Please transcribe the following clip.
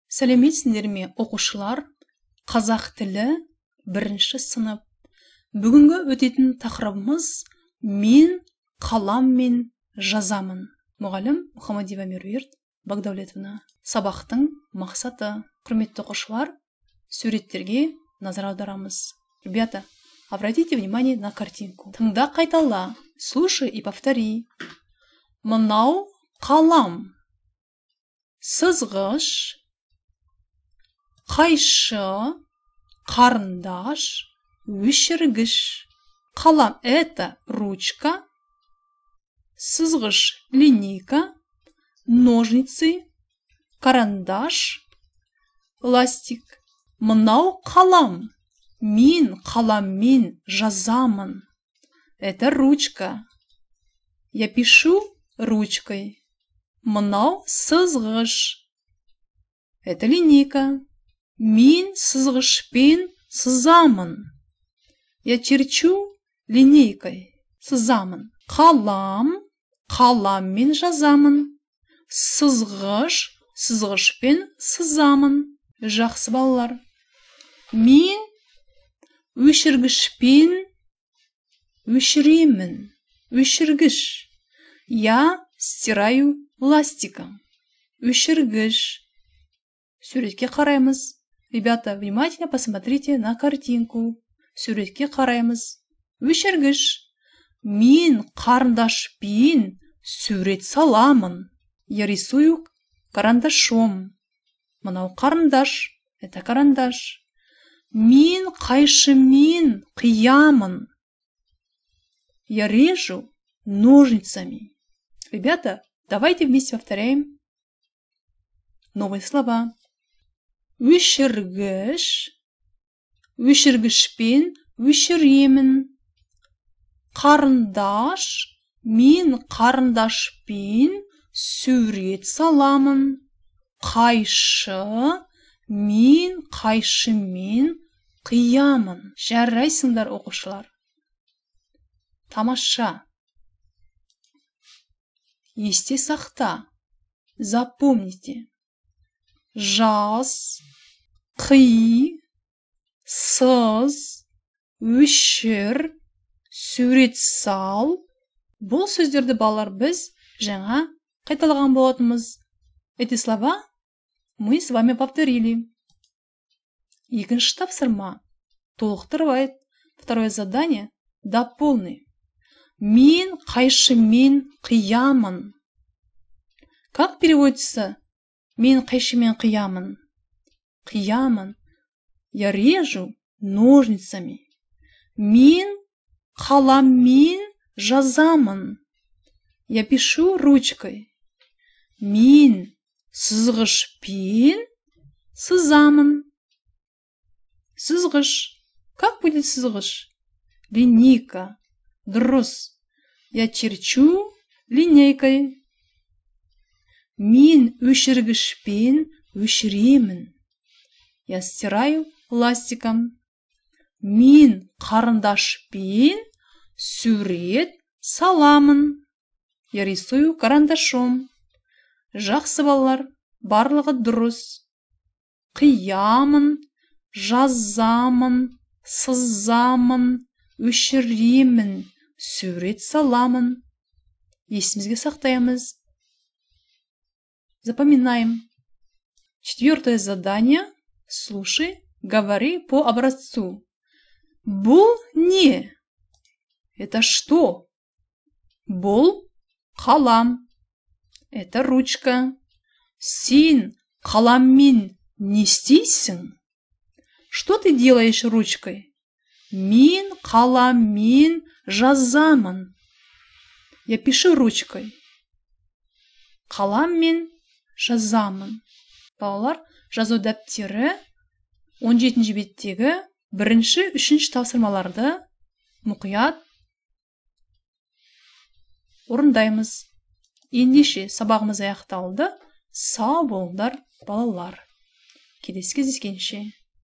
Сәлеметсіңдер ме, оқушылар? Қазақ тілі 1-ші сынып. Бүгінгі өтетін тақырыбымыз мен қаламмен жазамын. Мұғалім Мұхаммадиева Меруерт Багдәулетовна. Сабақтың мақсаты. Құрметті оқушылар, суреттерге назар аударамыз. Ребята, обратите внимание на картинку. Тыңда, қайтала. Слушай и повтори. Мынау қалам. Сызғыш, қайшы, қарындаш, өшіргіш. Қалам — это ручка, сызғыш — линейка, ножницы, карандаш, ластик. Мынау қалам. Мен қаламмен жазамын. Это ручка. Я пишу ручкой. Мынау сызғыш. Это линейка. Мен сызғышпен сызамын. Я черчу линейкой. Сызамын. Қалам. Қаламмен жазамын. Сызғыш. Сызғышпен сызамын. Жақсы балалар. Мен өшіргішпен өшіремін. Өшіргіш. Я стираю ластиком. Өшіргіш. Суретке қараймыз. Ребята, внимательно посмотрите на картинку. Суретке қараймыз. Өшіргіш. Мен қарындашпен сурет саламын. Я рисую карандашом. Мынау карандаш. Это карандаш. Мен қайшымен қиямын. Я режу ножницами. Ребята, давайте вместе повторяем новые слова. Өшіргіш. Өшіргішпен өшіремін. Қарындаш. Мен қарындашпен сурет саламын. Қайшы. Мен қайшымен қиямын. Жарайсыңдар, оқушылар. Тамаша. Есте сақта. Запомните. Жаз, қи, сыз, өшір, сурет сал. Бұл сөздерді балалар біз жаңа қайталаған болатынбыз. Эти слова мы с вами повторили. Екінші тапсырма. Толықтырып айт. Второе задание. Дополни. Мен қайшымен қиямын. Как переводится мен қайшымен қиямын? Қиямын. Я режу ножницами. Мен қаламмен жазамын. Я пишу ручкой. Мен сызғышпен сызамын. Сызғыш. Как будет сызғыш? Линейка. Дұрыс. Я черчу линейкой. Мен өшіргішпен өшіремін. Я стираю ластиком. Мен қарындашпен сурет саламын. Я рисую карандашом. Жақсы балалар, барлығы дұрыс. Қиямын, жазамын, сызамын, өшіремін, сурет саламын. Есімізге сақтаймыз. Запоминаем. 4-е задание. Слушай, говори по образцу. Бұл не? Это что? Бұл қалам. Это ручка. Сен қаламмен не істейсің? Что ты делаешь ручкой? Мен қаламмен жазамын. Я пишу ручкой. Қаламмен жазамын. Балалар, жазу дәптері 17-ші беттегі 1-ші, 3-ші тапсырмаларды мұқият орындаймыз. Ендеше сабағымыз аяқталды. Сау болыңдар, балалар. Келесі кездескенше.